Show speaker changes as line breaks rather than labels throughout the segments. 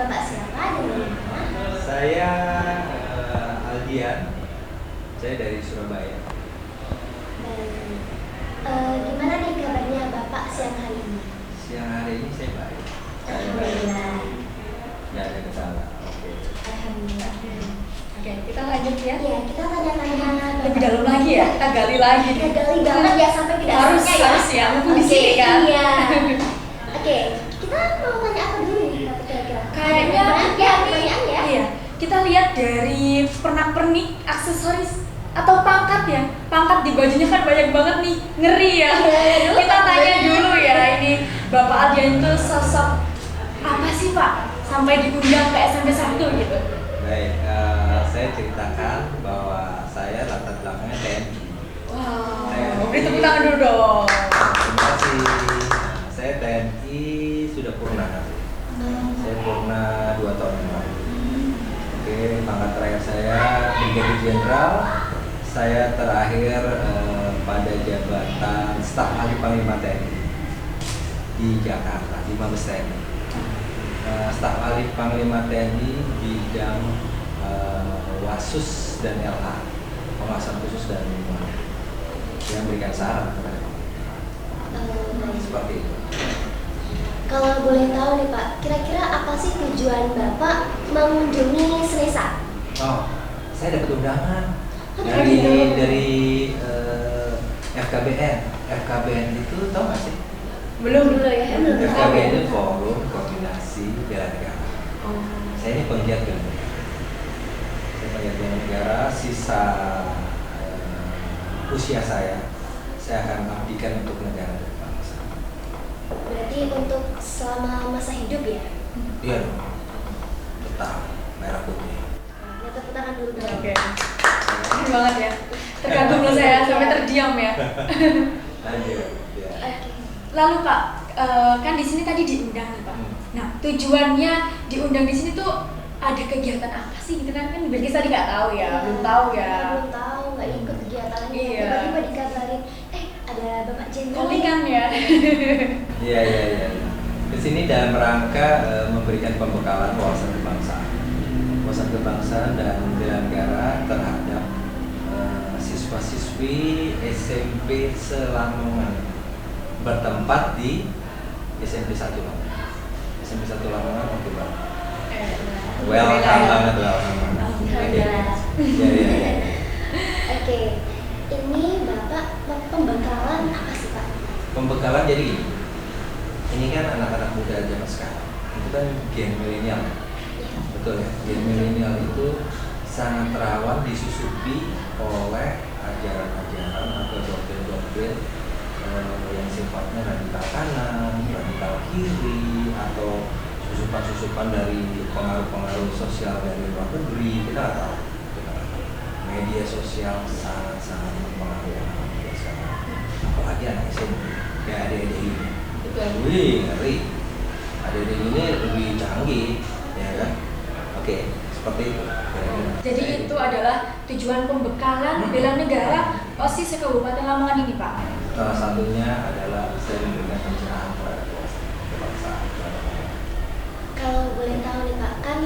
Bapak siapa dan dari mana?
Saya Aldian, saya dari Surabaya.
Dan gimana nih kabarnya Bapak siang hari ini?
Siang hari ini saya baik.
Alhamdulillah.
Tidak ada kendala. Oke.
Alhamdulillah.
Oke, kita lanjut ya.
Ya, kita tanya-tanya
Lebih dalam lagi ya, kita gali lagi.
Kita gali banget ya sampai tidak
Harus
selesai
ya, mumpung di sini kan.
Iya. Oke, kita mau tanya apa dulu nih kira-kira?
Kayaknya
ya pertanyaan ya.
Iya, kita lihat dari pernak-pernik aksesoris atau pangkat ya. Pangkat di bajunya kan banyak banget nih, ngeri ya.
Iya,
Kita tanya dulu ya, ini Bapak Aldian itu sosok apa sih Pak? Sampai diundang ke SMP 1 gitu.
Baik, saya ceritakan bahwa saya latar belakangnya TNI.
Wow, beri tepuk tangan dulu dong.
Terima kasih. Saya TNI sudah purna. Saya purna 2 tahun yang lalu. Oke, pangkat terakhir saya Brigadir Jenderal. Saya terakhir pada jabatan Staf Ahli Panglima TNI di Jakarta, di Mabes TNI. Staf Ahli Panglima TNI bidang Wasus dan LH, pengawasan khusus dan lingkungan, yang memberikan saran kepada seperti itu.
Kalau boleh tahu nih Pak, kira-kira apa sih tujuan Bapak mengunjungi Senesa?
Oh, saya dapat undangan
Dapat
dari
undangan.
FKBN. FKBN itu tahu nggak sih?
Belum
ya.
FKBN itu Forum Koordinasi Bela Negara. Saya ini penggiat bela negara. Saya penggiat bela negara. Sisa usia saya akan abdikan untuk negara dan bangsa.
Berarti untuk selama masa hidup ya?
Iya dong. Tetap merah putih.
Ya, tepuk tangan dulu dong.
Oke. Keren banget ya. Terkagum loh saya sampai terdiam ya.
Lanjut. Ya.
Oke.
Lalu Pak, kan di sini tadi diundang nih Pak. Nah, tujuannya diundang di sini tuh ada kegiatan apa sih gitu kan? Kan Bilkis tadi nggak tahu ya, belum tahu ya.
Belum tahu, nggak ikut kegiatannya.
Iya.
Tiba-tiba dikabarin, ada Bapak Jenderal.
Kolingan ya.
Iya. Ke sini dalam rangka memberikan pembekalan wawasan kebangsaan dan bela negara terhadap siswa-siswi SMP Selamongan bertempat di SMP 1 Lamongan. SMP 1 Lamongan oke banget. Welcome banget.
Alhamdulillah.
Iya.
Oke, ini Bapak pembekalan apa sih Pak?
Pembekalan jadi gini. Ini kan anak-anak muda zaman sekarang. Itu kan gen milenial. Betul ya. Gen milenial itu sangat rawan disusupi oleh ajaran-ajaran atau doktrin-doktrin yang sifatnya radikal kanan, radikal kiri, atau susupan-susupan dari pengaruh-pengaruh sosial dari luar negeri. Kita nggak tahu. Media sosial sangat-sangat mempengaruhi anak muda sekarang. Apalagi anak SMP, kayak adik-adik ini. Wih, ngeri. Adik-adik ini lebih canggih, ya kan? Oke, seperti itu.
Jadi itu adalah tujuan pembekalan bela negara OSIS Kabupaten Lamongan ini Pak.
Salah satunya adalah saya memberikan pencerahan terhadap kebangsaan.
Kalau boleh tahu nih Pak, kan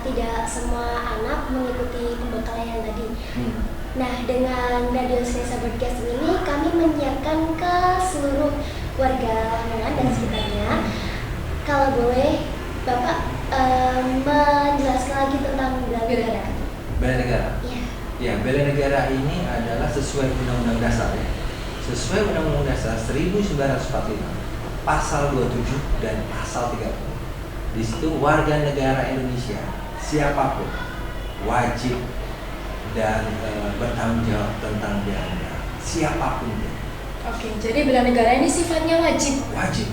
tidak semua anak mengikuti pembekalan yang tadi. Nah, dengan Radio Senesa Broadcast ini kami menyiarkan ke seluruh warga Lamongan dan sekitarnya. Kalau boleh Bapak menjelaskan lagi tentang bela negara.
Bela negara.
Iya.
Ya, bela negara ini adalah sesuai Undang-Undang Dasar ya. Sesuai Undang-Undang Dasar 1945, Pasal 27 dan Pasal 30. Di situ warga negara Indonesia siapapun wajib dan bertanggung jawab tentang bela negara. Siapapun dia.
Oke, jadi bela negara ini sifatnya wajib.
Wajib.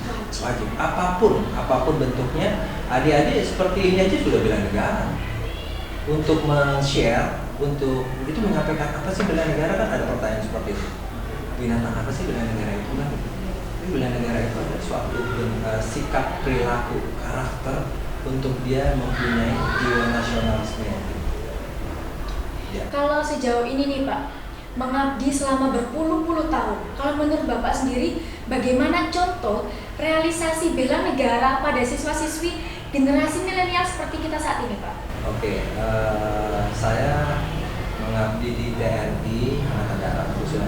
Apapun bentuknya. Adik-adik seperti ini aja sudah bela negara. Untuk men-share, untuk itu menyampaikan apa sih bela negara, kan ada pertanyaan seperti itu. Binatang apa sih bela negara itu kan? Tapi bela negara itu adalah suatu sikap, perilaku, karakter untuk dia mempunyai jiwa nasionalisme yang tinggi. Ya.
Kalau sejauh ini nih Pak, mengabdi selama berpuluh-puluh tahun, kalau menurut Bapak sendiri, bagaimana contoh realisasi bela negara pada siswa-siswi generasi milenial seperti kita saat ini, Pak?
Oke, saya mengabdi di TNI Angkatan Darat berusia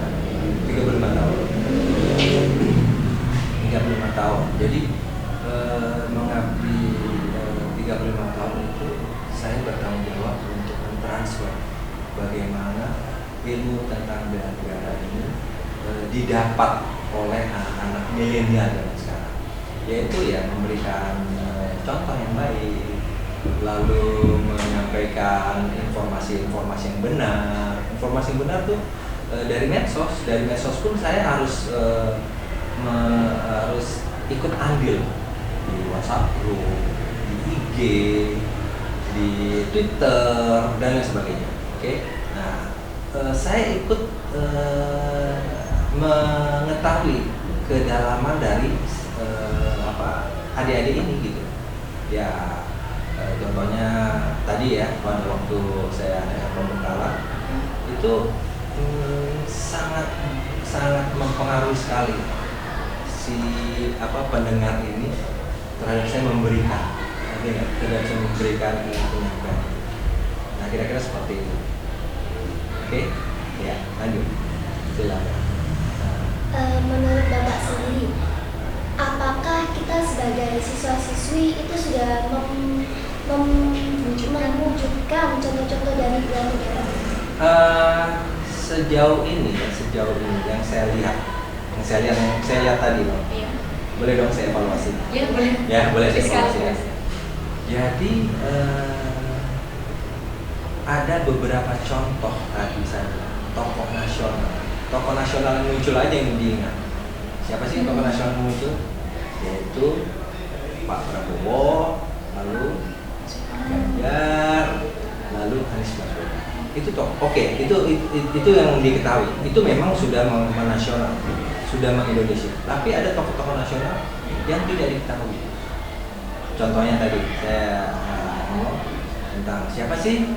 35 tahun. 35 tahun. Jadi mengabdi 35 tahun itu saya bertanggung jawab untuk mentransfer bagaimana ilmu tentang bela negara ini didapat oleh anak-anak milenial zaman sekarang, yaitu ya memberikan contoh yang baik, lalu menyampaikan informasi-informasi yang benar. Informasi yang benar tuh dari medsos pun saya harus harus ikut andil di WhatsApp group, di IG, di Twitter dan lain sebagainya. Oke, nah saya ikut mengetahui kedalaman dari adik-adik ini gitu. Ya contohnya tadi ya pada waktu saya ada pembekalan itu sangat mempengaruhi sekali si pendengar ini terhadap saya memberikan penyampaian. Nah kira-kira seperti itu. Oke, ya lanjut silakan.
Menurut Bapak sendiri, apakah kita sebagai siswa-siswi itu sudah mewujudkan contoh-contoh dari bela negara?
Sejauh ini yang saya lihat tadi loh.
Iya.
Boleh dong saya evaluasi?
Iya, boleh.
Ya, boleh saya evaluasi ya.
Sekali.
Jadi ada beberapa contoh tadi saya tokoh nasional yang muncul aja yang diingat. Siapa sih tokoh nasional yang muncul? Yaitu Pak Prabowo, lalu Ganjar, lalu Anies Baswedan. Itu toh, oke, itu yang diketahui. Itu memang sudah menasional, sudah mengindonesia. Tapi ada tokoh-tokoh nasional yang tidak diketahui. Contohnya tadi saya ngomong tentang siapa sih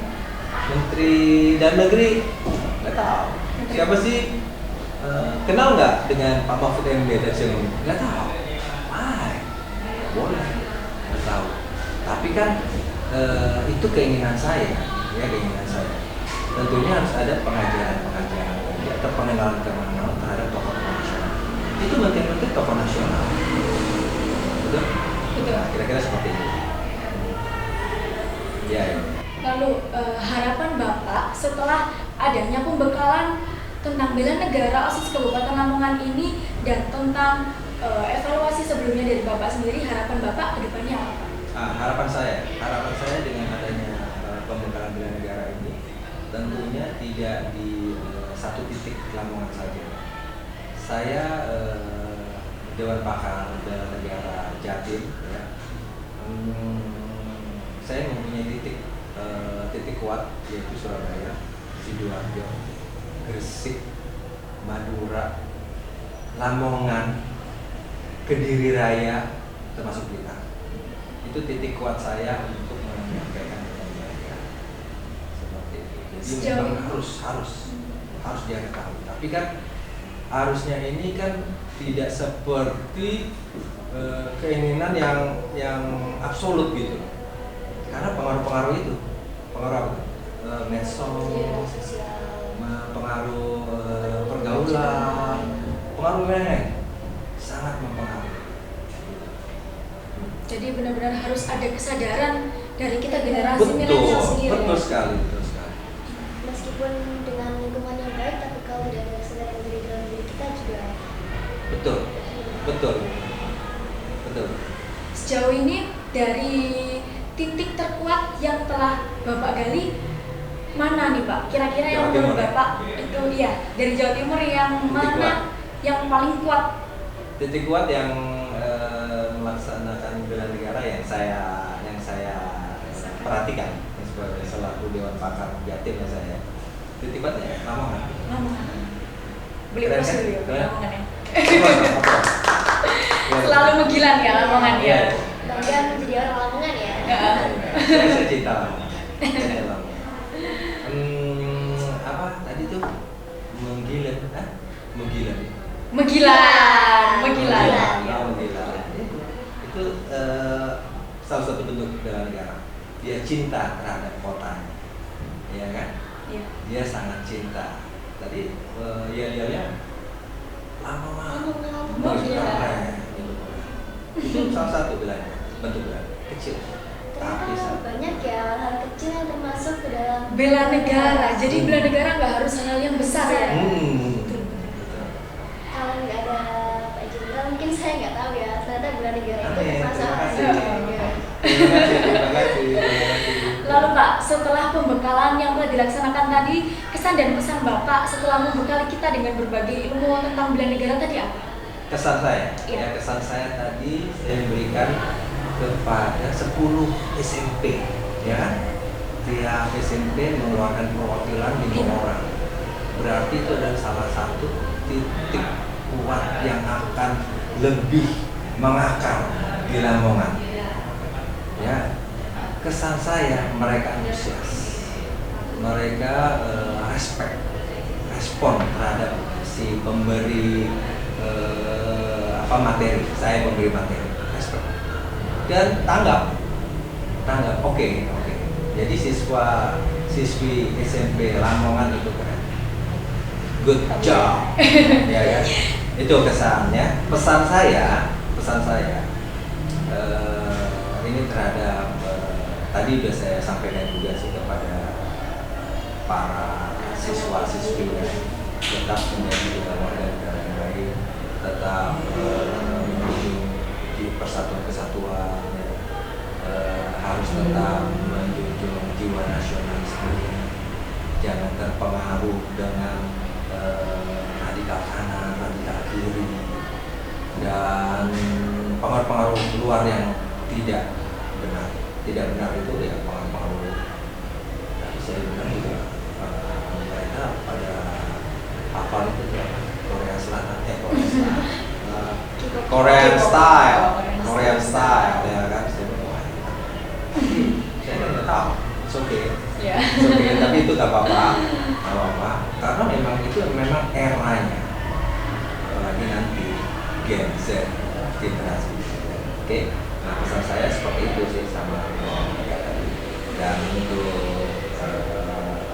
Menteri Dalam Negeri, nggak tahu. Siapa sih kenal nggak dengan Pak Mahfud MD dari sini? Nggak tahu. Boleh, nggak tahu. Tapi kan itu keinginan saya, ya keinginan saya. Tentunya harus ada pengajaran atau pengenalan terhadap tokoh nasional. Itu penting tokoh nasional. Betul?
Betul.
Nah, kira-kira seperti itu. Ya.
Lalu harapan Bapak setelah adanya pembekalan tentang bela negara OSIS Kabupaten Lamongan ini dan tentang evaluasi sebelumnya dari Bapak sendiri, harapan Bapak ke depannya apa?
Harapan saya dengan adanya pembekalan bela negara ini tentunya tidak di satu titik Lamongan saja. Saya Dewan Pakar Bela Negara Jatim, ya, saya mempunyai titik kuat yaitu Surabaya, Sidoarjo, Gresik, Madura, Lamongan, Kediri Raya, termasuk Blitar. Itu titik kuat saya untuk menyampaikan mereka seperti itu. Jadi memang harus dia ketahui. Tapi kan harusnya ini kan tidak seperti keinginan yang absolut gitu. Karena pengaruh itu, pengaruh medsos, pengaruh pergaulan, pengaruh lain sangat mempengaruhi.
Jadi benar-benar harus ada kesadaran dari kita generasi milenial sendiri.
Betul sekali.
Meskipun dengan lingkungan yang baik, tapi kalau tidak ada kesadaran dari dalam diri kita juga. Betul.
Sejauh ini dari titik terkuat yang telah Bapak gali, mana nih Pak? Kira-kira yang menurut Bapak itu dari Jawa Timur yang mana yang paling kuat?
Titik kuat yang melaksanakan bela negara yang saya perhatikan sebagai selaku Dewan Pakar Jatim saya. Titik kuatnya Lamongan.
Beli terus dulu ya Lamongan ya.
Ya.
Selalu menggilan ya Lamongan ya.
Bangga menjadi orang Lamongan ya.
Saya cinta Lamongan. Apa tadi tuh menggilan.
Menggilan.
Itu salah satu bentuk bela negara. Dia cinta terhadap kotanya, ya kan?
Iya.
Dia sangat cinta. Tadi ya lama itu salah satu bentuk bela kecil. Tapi
Ternyata banyak ya hal kecil yang termasuk ke dalam
Bela negara. Jadi bela negara nggak harus hal yang besar ya.
Betul.
Kalau nggak ada Pak Jenderal mungkin saya nggak tahu ya. Ternyata bela negara itu
Amin,
termasuk
terima
hal
kasih.
kecil.
Terima kasih.
Lalu Pak, setelah pembekalan yang telah dilaksanakan tadi, kesan dan pesan Bapak setelah membekali kita dengan berbagai ilmu tentang bela negara tadi apa?
Kesan saya,
Iya.
ya kesan saya tadi saya berikan kepada 10 SMP, ya kan? Tiap SMP mengeluarkan perwakilan 5 orang. Berarti itu adalah salah satu titik kuat yang akan lebih mengakar di Lamongan. Ya, kesan saya mereka antusias, mereka respon terhadap si pemberi materi, saya pemberi materi, respon dan tanggap, oke. Jadi siswi SMP Lamongan itu keren, good job, ya kan? Itu kesannya. Pesan saya ini terhadap tadi sudah saya sampaikan juga sih kepada para siswa-siswi ya, tetap menjadi warga negara yang baik, tetap menjunjung di persatuan kesatuan, ya. Harus tetap menjunjung jiwa nasionalisme, jangan terpengaruh dengan radikal kanan, radikal kiri, dan pengaruh-pengaruh luar yang tidak benar itu ya pengaruh. Tapi saya bilang juga mereka pada hafal itu ya Korean style ya kan. Saya nggak tahu, it's okay. Tapi itu nggak apa-apa, karena memang itu eranya, apalagi nanti Gen Z generasi. Oke. Nah, pesan saya seperti itu sih sama mereka tadi. Dan untuk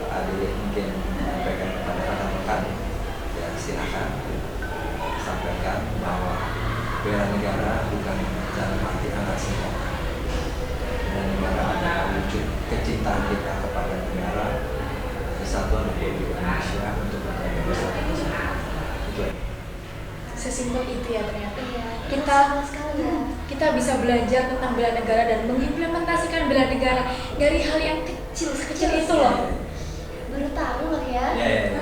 adik mungkin menyampaikan kepada rekan-rekan, ya silakan sampaikan bahwa bela negara bukan dalam arti anak semua. Bela negara adalah wujud kecintaan kita kepada negara, kesatuan Republik Indonesia untuk menjaga bersama. Itu aja.
Sesimpel itu ya ternyata.
Iya,
Kita bisa belajar tentang bela negara dan mengimplementasikan bela negara dari hal yang sekecil itu loh.
Baru tahu loh ya.
Ya.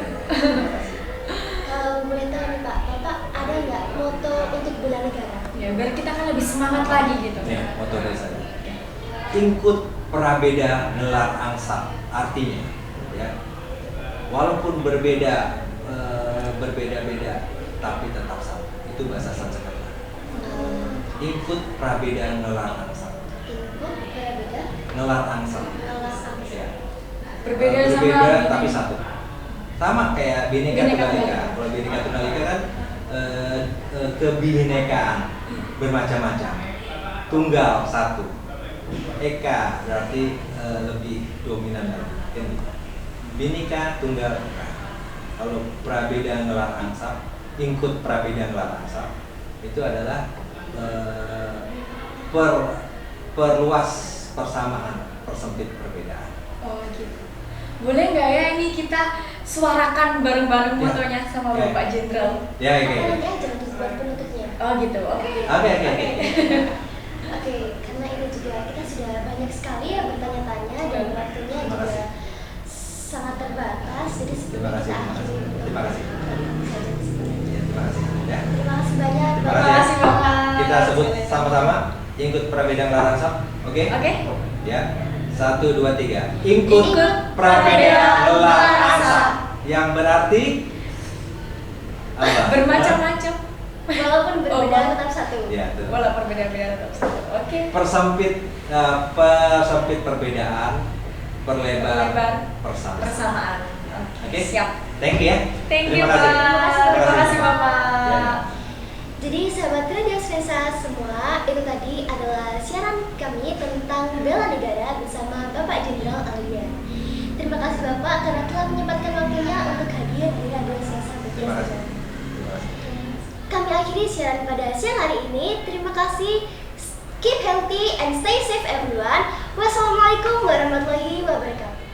Kalau boleh tahu nih Pak, Bapak ada nggak moto untuk bela negara?
Ya, biar kita kan lebih semangat lagi gitu.
Ya, moto dari saya. Ingkut prabeda nelar angsa, artinya ya walaupun berbeda tapi tetap satu. Itu bahasa Sanskerta. Ingkut prabeda nelar angsa.
Ingkut prabeda
Nelar angsa. Ya.
Berbeda
tapi satu. Sama kayak Bhinneka Tunggal Ika. Kalau Bhinneka Tunggal Ika kan kebinekaan bermacam-macam. Tunggal satu. Eka berarti lebih dominan lagi. Bhinneka Tunggal Ika. Kalau prabeda nelar angsa, ingkut prabeda nelar angsa itu adalah perluas persamaan, persempit perbedaan.
Oh gitu. Boleh nggak ya ini kita suarakan bareng-bareng motonya sama Bapak Jenderal?
Ya,
Apa aja untuk buat penutupnya?
Oh gitu. Oke.
Oke, karena ini juga kita sudah banyak sekali ya bertanya-tanya dan waktunya juga sangat terbatas. Jadi
Terima kasih.
Terima kasih.
Ya.
Terima kasih banyak.
Terima
Terima kasih Bapak.
Kita sebut sama-sama ingkut prabeda nelar angsa. Oke? Ya. 1, 2, 3. Ingkut prabeda nelar angsa. Yang berarti apa?
Bermacam-macam.
Walaupun berbeda tetap satu.
Ya, betul.
Walaupun berbeda-beda tetap satu. Oke.
Persempit perbedaan, perlebar persamaan.
Persamaan.
Oke?
Siap.
Thank you ya.
Thank you,
Terima kasih.
Pak. Terima kasih, Bapak.
Ya.
Jadi sahabat Radio Sensa semua, itu tadi adalah siaran kami tentang bela negara bersama Bapak Jenderal Ardian. Terima kasih Bapak karena telah menyempatkan waktunya untuk hadir di Radio Selasa
Terima kasih.
Podcast. Kami akhiri siaran pada siang hari ini. Terima kasih. Keep healthy and stay safe everyone. Wassalamualaikum warahmatullahi wabarakatuh.